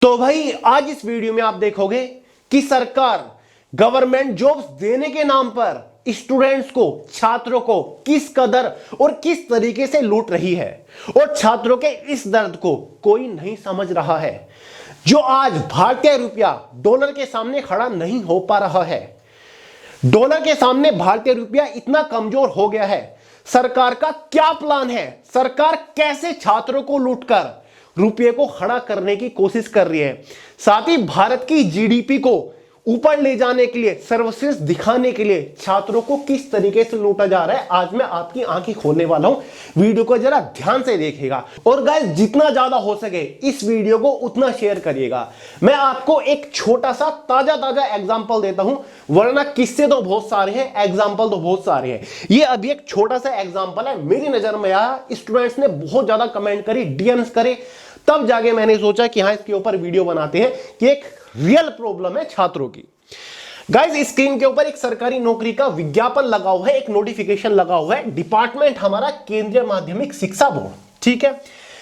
तो भाई आज इस वीडियो में आप देखोगे कि सरकार गवर्नमेंट जॉब्स देने के नाम पर स्टूडेंट्स को, छात्रों को किस कदर और किस तरीके से लूट रही है और छात्रों के इस दर्द को कोई नहीं समझ रहा है। जो आज भारतीय रुपया डॉलर के सामने खड़ा नहीं हो पा रहा है, डॉलर के सामने भारतीय रुपया इतना कमजोर हो गया है। सरकार का क्या प्लान है? सरकार कैसे छात्रों को लूटकर रुपये को खड़ा करने की कोशिश कर रही है, साथ ही भारत की जीडीपी को ऊपर ले जाने के लिए, सर्वश्रेष्ठ दिखाने के लिए छात्रों को किस तरीके से लूटा जा रहा है। आज मैं आपकी आंखें खोलने वाला हूं, वीडियो को जरा ध्यान से देखिएगा और गाइस जितना ज्यादा हो सके इस वीडियो को उतना शेयर करिएगा। मैं आपको एक छोटा सा ताजा एग्जांपल देता हूं, वरना किस्से तो बहुत सारे हैं, एग्जांपल तो बहुत सारे हैं। ये अभी एक छोटा सा एग्जांपल है, मेरी नजर में आया, स्टूडेंट्स ने बहुत ज्यादा कमेंट करी, डीएम्स करे, तब जाके मैंने सोचा कि हाँ इसके ऊपर वीडियो बनाते हैं कि एक रियल प्रॉब्लम है छात्रों की। गाइस स्क्रीन के ऊपर एक सरकारी नौकरी का विज्ञापन लगा हुआ है, एक नोटिफिकेशन लगा हुआ है। डिपार्टमेंट हमारा केंद्रीय माध्यमिक शिक्षा बोर्ड, ठीक है,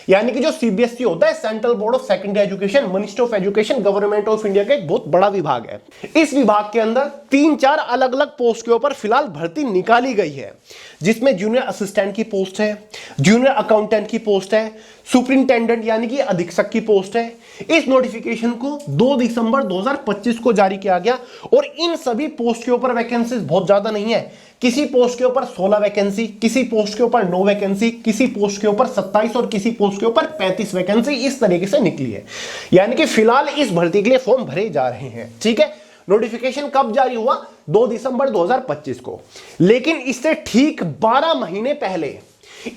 यानी कि जो सीबीएसई होता है, central board of secondary education, ministry of education, government of India का एक बहुत बड़ा विभाग है। इस विभाग के अंदर 3-4 अलग अलग पोस्ट के ऊपर फिलहाल भर्ती निकाली गई है, जिसमें जूनियर असिस्टेंट की पोस्ट है, जूनियर अकाउंटेंट की पोस्ट है, सुपरिंटेंडेंट यानी कि अधीक्षक की पोस्ट है। इस नोटिफिकेशन को 2 दिसंबर 2025 को जारी किया गया और इन सभी पोस्ट के ऊपर वैकेंसीज बहुत ज्यादा नहीं है। किसी पोस्ट के ऊपर 16 वैकेंसी, किसी पोस्ट के ऊपर 9 वैकेंसी, किसी पोस्ट के ऊपर 27 और किसी पोस्ट के ऊपर 35 वैकेंसी इस तरीके से निकली है। यानी कि फिलहाल इस भर्ती के लिए फॉर्म भरे जा रहे हैं, ठीक है। नोटिफिकेशन कब जारी हुआ? 2 दिसंबर 2025 को। लेकिन इससे ठीक 12 महीने पहले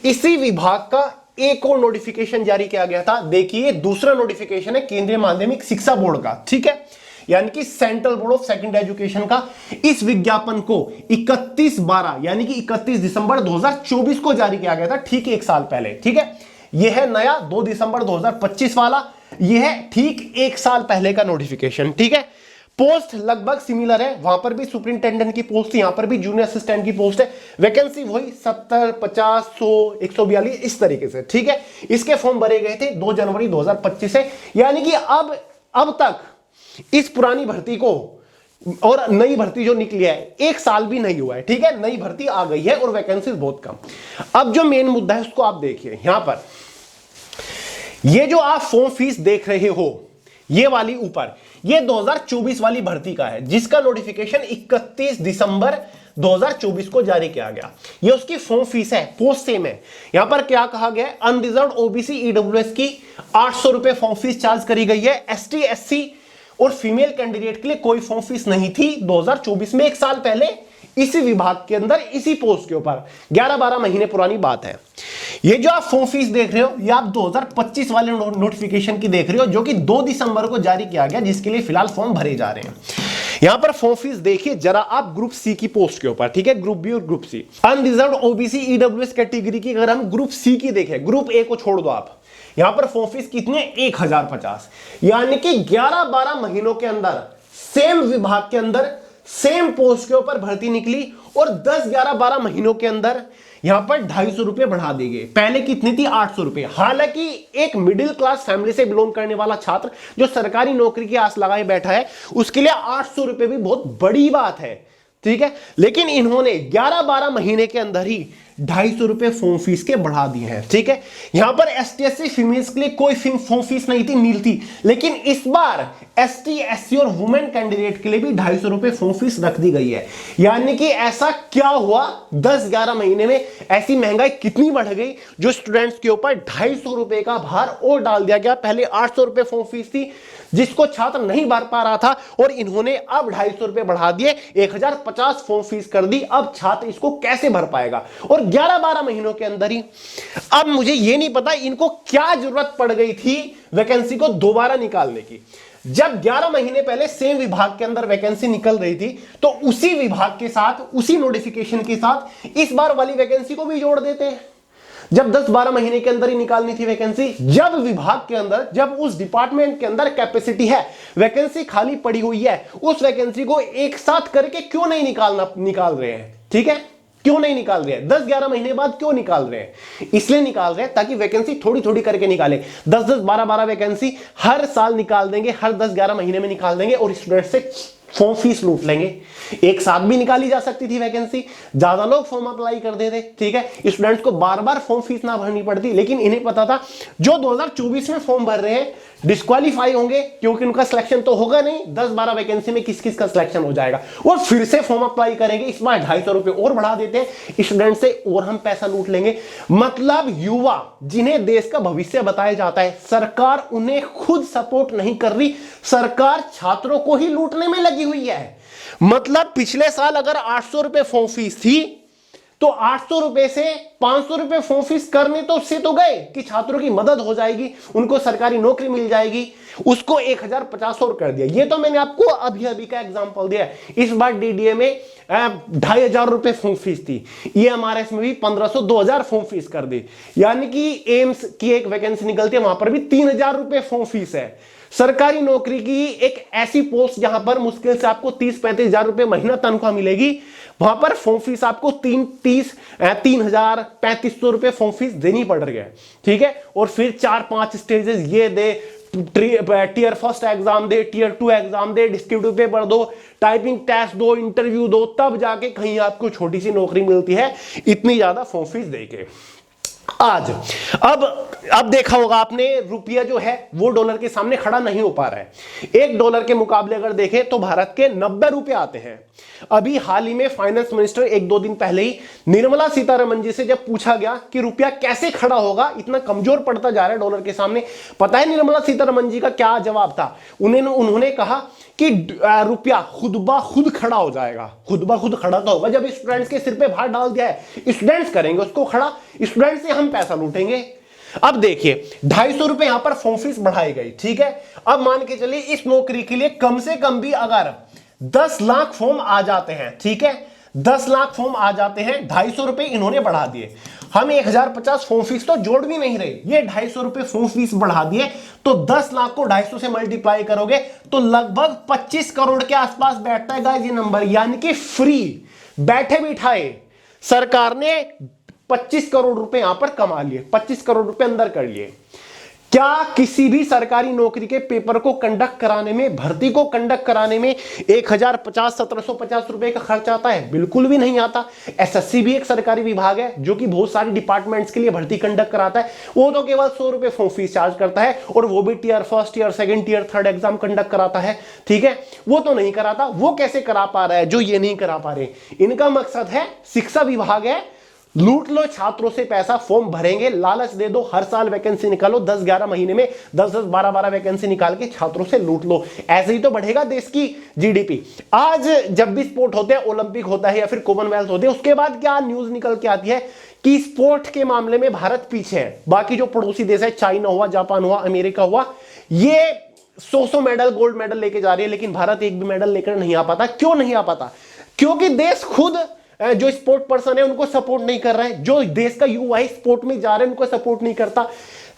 इसी विभाग का एक और नोटिफिकेशन जारी किया गया था। देखिए दूसरा नोटिफिकेशन है केंद्रीय माध्यमिक शिक्षा बोर्ड का, ठीक है, यानी कि central board of secondary education का। इस विज्ञापन को 31/12 यानी कि 31 दिसंबर 2024 को जारी किया गया था, ठीक एक साल पहले, ठीक है। यह है नया 2 दिसंबर 2025 वाला, यह है ठीक एक साल पहले का नोटिफिकेशन, ठीक है। पोस्ट लगभग सिमिलर है, वहां पर भी सुपरिंटेंडेंट की पोस्ट थी, यहां पर भी जूनियर असिस्टेंट की पोस्ट है। वैकेंसी वही 70, 50, 100, 142 इस तरीके से, ठीक है। इसके फॉर्म भरे गए थे 2 जनवरी 2025 से, यानी कि अब तक इस पुरानी भर्ती को और नई भर्ती जो निकली है 1 साल भी नहीं हुआ है, ठीक है। नई भर्ती आ गई है और वैकेंसी बहुत कम। अब जो मेन मुद्दा है उसको आप देखिए, यहां पर ये जो आप फॉर्म फीस देख रहे हो, ये वाली ऊपर, ये 2024 वाली भर्ती का है, जिसका नोटिफिकेशन 31 दिसंबर 2024 को जारी किया गया। ये उसकी फॉर्म फीस है, पोस्ट सेम है। यहां पर क्या कहा गया है? अनरिजर्व ओबीसी ईडब्ल्यूएस की 800 रुपए फॉर्म फीस चार्ज करी गई है। एसटी, एससी और फीमेल कैंडिडेट के लिए कोई फॉर्म फीस नहीं थी 2024 में, 1 साल पहले इसी विभाग के अंदर, इसी पोस्ट के ऊपर, 11-12 महीने पुरानी बात है। ये जो आप फॉर्म फीस देख रहे हो, ये आप 2025 वाले नोटिफिकेशन की देख रहे हो, जो कि 2 दिसंबर को जारी किया गया, जिसके लिए फिलहाल फॉर्म भरे जा रहे हैं। यहां पर फॉर्म फीस देखिए जरा आप ग्रुप सी की पोस्ट के ऊपर, ठीक है, ग्रुप बी और group C. Unreserved OBC EWS category की अगर हम ग्रुप सी की देखें, ग्रुप ए को छोड़ दो आप, यहां पर फॉर्म फीस कितनी है? 1050, यानी कि 11-12 महीनों के अंदर सेम विभाग के अंदर सेम पोस्ट के ऊपर भर्ती निकली और 10-11-12 महीनों के अंदर यहां पर 250 रुपए बढ़ा दी गए। पहले कितनी थी? 800 रुपए। हालांकि एक मिडिल क्लास फैमिली से बिलोंग करने वाला छात्र जो सरकारी नौकरी की आस लगाए बैठा है, उसके लिए 800 रुपए भी बहुत बड़ी बात है, ठीक है। लेकिन इन्होंने 11-12 महीने के अंदर ही 250 रुपए फॉर्म फीस के बढ़ा दिए हैं, ठीक है। यहां पर एसटी, एससी फीमेल्स के लिए कोई फॉर्म फीस नहीं थी, नील थी, लेकिन इस बार एसटी, एससी और वुमेन कैंडिडेट के लिए भी 250 रुपए फॉर्म फीस रख दी गई है। यानी कि ऐसा क्या हुआ 10-11 महीने में, ऐसी महंगाई कितनी बढ़ गई जो स्टूडेंट्स के ऊपर 250 रुपए का भार और डाल दिया गया। पहले 800 रुपए फॉर्म फीस थी, जिसको छात्र नहीं भर पा रहा था, और इन्होंने अब 250 रुपए बढ़ा दिए, 1050 फॉर्म फीस कर दी। अब छात्र इसको कैसे भर पाएगा? और 11-12 महीनों के अंदर ही। अब मुझे यह नहीं पता इनको क्या जरूरत पड़ गई थी वैकेंसी को दोबारा निकालने की। जब 11 महीने पहले सेम विभाग के अंदर वैकेंसी निकल रही थी, तो उसी विभाग के साथ, उसी नोटिफिकेशन के साथ इस बार वाली वैकेंसी को भी जोड़ देते हैं। जब 10-12 महीने के अंदर ही निकालनी थी वैकेंसी, जब विभाग के अंदर, जब उस डिपार्टमेंट के अंदर कैपेसिटी है, वैकेंसी खाली पड़ी हुई है, उस वैकेंसी को एक साथ करके क्यों नहीं निकाल रहे हैं, ठीक है। क्यों नहीं निकाल रहे हैं? 10-11 महीने बाद क्यों निकाल रहे हैं? इसलिए निकाल रहे हैं ताकि वैकेंसी थोड़ी थोड़ी करके निकाले। 10-10, 12-12 वैकेंसी हर साल निकाल देंगे, हर 10-11 महीने में निकाल देंगे और स्टूडेंट से फॉर्म फीस लूट लेंगे। एक साथ भी निकाली जा सकती थी वैकेंसी, ज्यादा लोग फॉर्म अप्लाई कर देते, ठीक है, स्टूडेंट्स को बार बार फॉर्म फीस ना भरनी पड़ती। लेकिन इन्हें पता था जो 2024 में फॉर्म भर रहे हैं डिस्क्वालीफाई होंगे, क्योंकि उनका सिलेक्शन तो होगा नहीं। 10-12 वैकेंसी में किस किस का सिलेक्शन हो जाएगा, और फिर से फॉर्म अप्लाई करेंगे। इस बार 250 रुपए और बढ़ा देते हैं स्टूडेंट से और हम पैसा लूट लेंगे। मतलब युवा जिन्हें देश का भविष्य बताया जाता है, सरकार उन्हें खुद सपोर्ट नहीं कर रही, सरकार छात्रों को ही लूटने में लगी हुई है। मतलब पिछले साल अगर 800 रुपए फॉर्म फीस थी तो 800 रुपए से 500 रुपए फॉर्म फीस करने तो उससे तो गए कि छात्रों की मदद हो जाएगी, उनको सरकारी नौकरी मिल जाएगी, उसको 1050 और कर दिया। ये तो मैंने आपको अभी अभी का एग्जांपल दिया। इस बार डीडीए में 2500 रुपए फॉर्म फीस थी, EMRS में भी 1500-2000 फॉर्म फीस कर दी। यानी कि एम्स की एक वैकेंसी निकलती है, वहां पर भी 3000 रुपए फॉर्म फीस है। सरकारी नौकरी की एक ऐसी पोस्ट जहां पर मुश्किल से आपको 30-35 हजार रुपए महीना तनख्वाह मिलेगी, वहां पर फॉर्म फीस आपको 3,000-3,3500 रुपए फॉर्म फीस देनी पड़ रही है, ठीक है। और फिर 4-5 स्टेजेस ये दे, टीयर फर्स्ट एग्जाम दे, टीयर 2 एग्जाम दे, डिस्क्रिप्टिव पेपर दो, टाइपिंग टेस्ट दो, इंटरव्यू दो, तब जाके कहीं आपको छोटी सी नौकरी मिलती है, इतनी ज्यादा फॉर्म फीस देके। आज अब देखा होगा आपने, रुपया जो है वो डॉलर के सामने खड़ा नहीं हो पा रहा है। $1 के मुकाबले अगर देखें तो भारत के 90 रुपए आते हैं। अभी हाल ही में फाइनेंस मिनिस्टर 1-2 दिन पहले ही निर्मला सीतारमण जी से जब पूछा गया कि रुपया कैसे खड़ा होगा, इतना कमजोर पड़ता जा रहा है डॉलर के सामने, पता है निर्मला सीतारमण जी का क्या जवाब था? उन्होंने कहा कि रुपया खुद ब खुद खड़ा हो जाएगा। खुद ब खुद खड़ा तो होगा जब स्टूडेंट्स के सिर पे भार डाल दिया है, स्टूडेंट्स करेंगे उसको खड़ा, स्टूडेंट्स से हम पैसा लूटेंगे। अब देखिए 250 रुपए यहां पर फॉर्म फीस बढ़ाई गई, ठीक है। अब मान के चलिए इस नौकरी के लिए कम से कम भी अगर 10 लाख फॉर्म आ जाते हैं, ठीक है, 10 लाख फॉर्म आ जाते हैं, 250 रुपए इन्होंने बढ़ा दिए। हम 1050 फॉर्म फीस तो जोड़ भी नहीं रहे, ये 250 रुपए फॉर्म फीस बढ़ा दिए, तो 10 लाख को 250 से मल्टीप्लाई करोगे तो लगभग 25 करोड़ के आसपास बैठता है गाइस ये नंबर। यानी कि फ्री बैठे बिठाए सरकार ने 25 करोड़ रुपए यहां पर कमा लिए, 25 करोड़ रुपए अंदर कर लिए। क्या किसी भी सरकारी नौकरी के पेपर को कंडक्ट कराने में, भर्ती को कंडक्ट कराने में 1050-1750 रुपए का खर्च आता है? बिल्कुल भी नहीं आता। एसएससी भी एक सरकारी विभाग है जो कि बहुत सारे डिपार्टमेंट्स के लिए भर्ती कंडक्ट कराता है, वो तो केवल 100 रुपए फॉर्म फीस चार्ज करता है, और वो भी tier first, tier second, tier third exam conduct कराता है, ठीक है। वो तो नहीं कराता, वो कैसे करा पा रहा है जो ये नहीं करा पा रहे? इनका मकसद है, शिक्षा विभाग है, लूट लो छात्रों से पैसा, फॉर्म भरेंगे, लालच दे दो, हर साल वैकेंसी निकालो, 10-11 महीने में 10-10, 12-12 वैकेंसी निकाल के छात्रों से लूट लो। ऐसे ही तो बढ़ेगा देश की जीडीपी। आज जब भी स्पोर्ट होते हैं, ओलंपिक होता है या फिर कॉमनवेल्थ होते हैं, उसके बाद क्या न्यूज निकल के आती है कि स्पोर्ट के मामले में भारत पीछे है। बाकी जो पड़ोसी देश है, चाइना हुआ, जापान हुआ, अमेरिका हुआ, ये 100 मेडल, गोल्ड मेडल लेके जा रही है, लेकिन भारत एक भी मेडल लेकर नहीं आ पाता। क्यों नहीं आ पाता? क्योंकि देश खुद जो स्पोर्ट पर्सन है उनको सपोर्ट नहीं कर रहा है, जो देश का युवा है स्पोर्ट में जा रहे हैं उनको सपोर्ट नहीं करता।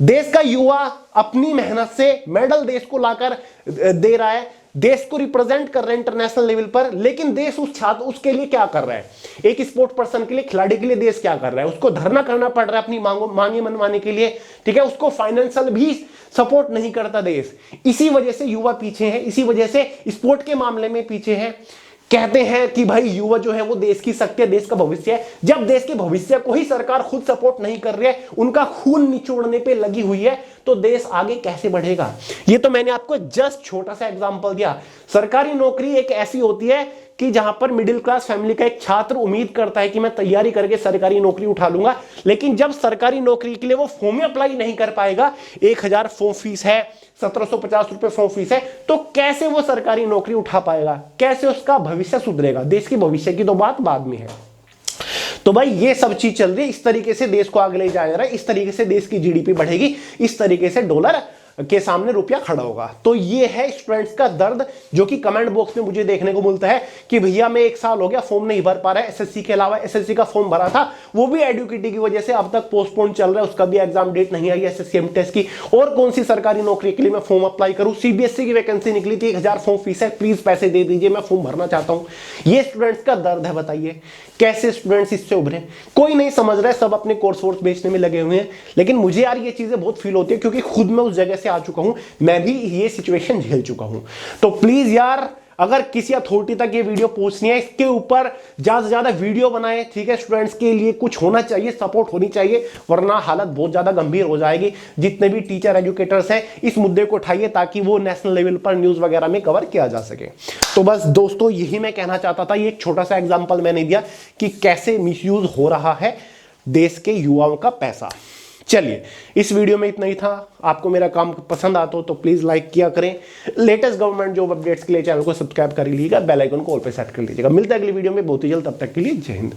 देश का युवा अपनी मेहनत से मेडल देश को लाकर दे रहा है, देश को रिप्रेजेंट कर रहे हैं इंटरनेशनल लेवल पर, लेकिन देश उस छात्र उसके लिए क्या कर रहा है? एक स्पोर्ट पर्सन के लिए, खिलाड़ी के लिए देश क्या कर रहा है? उसको धरना करना पड़ रहा है अपनी मांगे मनवाने के लिए, ठीक है। उसको फाइनेंशियल भी सपोर्ट नहीं करता देश। इसी वजह से युवा पीछे है, इसी वजह से स्पोर्ट के मामले में पीछे है। कहते हैं कि भाई युवा जो है वो देश की शक्ति है, देश का भविष्य है। जब देश के भविष्य को ही सरकार खुद सपोर्ट नहीं कर रही है, उनका खून निचोड़ने पे लगी हुई है, तो देश आगे कैसे बढ़ेगा? ये तो मैंने आपको जस्ट छोटा सा एग्जांपल दिया। सरकारी नौकरी एक ऐसी होती है कि जहां पर मिडिल क्लास फैमिली का एक छात्र उम्मीद करता है कि मैं तैयारी करके सरकारी नौकरी उठा लूंगा, लेकिन जब सरकारी नौकरी के लिए वो फॉर्म अप्लाई नहीं कर पाएगा, 1000 फॉर्म फीस है, 1750 रुपए फॉर्म फीस है, तो कैसे वो सरकारी नौकरी उठा पाएगा? कैसे उसका भविष्य सुधरेगा? देश के भविष्य की तो बात बाद में है। तो भाई ये सब चीज चल रही है, इस तरीके से देश को आगे ले जाया जा रहा है, इस तरीके से देश की जीडीपी बढ़ेगी, इस तरीके से डॉलर के सामने रुपया खड़ा होगा। तो ये है स्टूडेंट्स का दर्द जो कि कमेंट बॉक्स में मुझे देखने को मिलता है कि भैया मैं 1 साल हो गया फॉर्म नहीं भर पा रहा है। एसएससी के अलावा एसएससी का फॉर्म भरा था, वो भी एडुकेटी की वजह से अब तक पोस्टपोन चल रहा है, उसका भी एग्जाम डेट नहीं आई एसएससी एमटेस्ट की। और कौन सी सरकारी नौकरी के लिए मैं फॉर्म अप्लाई करूं? सीबीएसई की वैकेंसी निकली थी, 1000 फॉर्म फीस है, प्लीज पैसे दे दीजिए, मैं फॉर्म भरना चाहता हूं। ये स्टूडेंट्स का दर्द है। बताइए कैसे स्टूडेंट्स इससे उभरे? कोई नहीं समझ रहा है, सब अपने कोर्स वोर्स बेचने में लगे हुए हैं। लेकिन मुझे यार ये चीजें बहुत फील होती है क्योंकि खुद मैं उस जगह से आ चुका हूं, मैं भी ये सिचुएशन झेल चुका हूं। तो प्लीज यार, अगर किसी अथॉरिटी तक ये वीडियो पहुंचनी है, इसके ऊपर ज्यादा से ज्यादा वीडियो बनाए, ठीक है? स्टूडेंट्स के लिए कुछ होना चाहिए, सपोर्ट होनी चाहिए, वरना हालत बहुत ज्यादा गंभीर हो जाएगी। जितने भी टीचर एजुकेटर्स हैं, इस मुद्दे को उठाइए ताकि वो नेशनल लेवल पर न्यूज वगैरह में कवर किया जा सके। तो बस दोस्तों, यही मैं कहना चाहता था। ये एक छोटा सा एग्जाम्पल मैंने दिया कि कैसे मिसयूज हो रहा है देश के युवाओं का पैसा। चलिए, इस वीडियो में इतना ही था। आपको मेरा काम पसंद आता हो तो प्लीज लाइक किया करें। लेटेस्ट गवर्नमेंट जॉब अपडेट्स के लिए चैनल को सब्सक्राइब कर लीजिएगा, बेल आइकन को ऑल पे सेट कर लीजिएगा। मिलते हैं अगली वीडियो में बहुत ही जल्द, तब तक के लिए जय हिंद।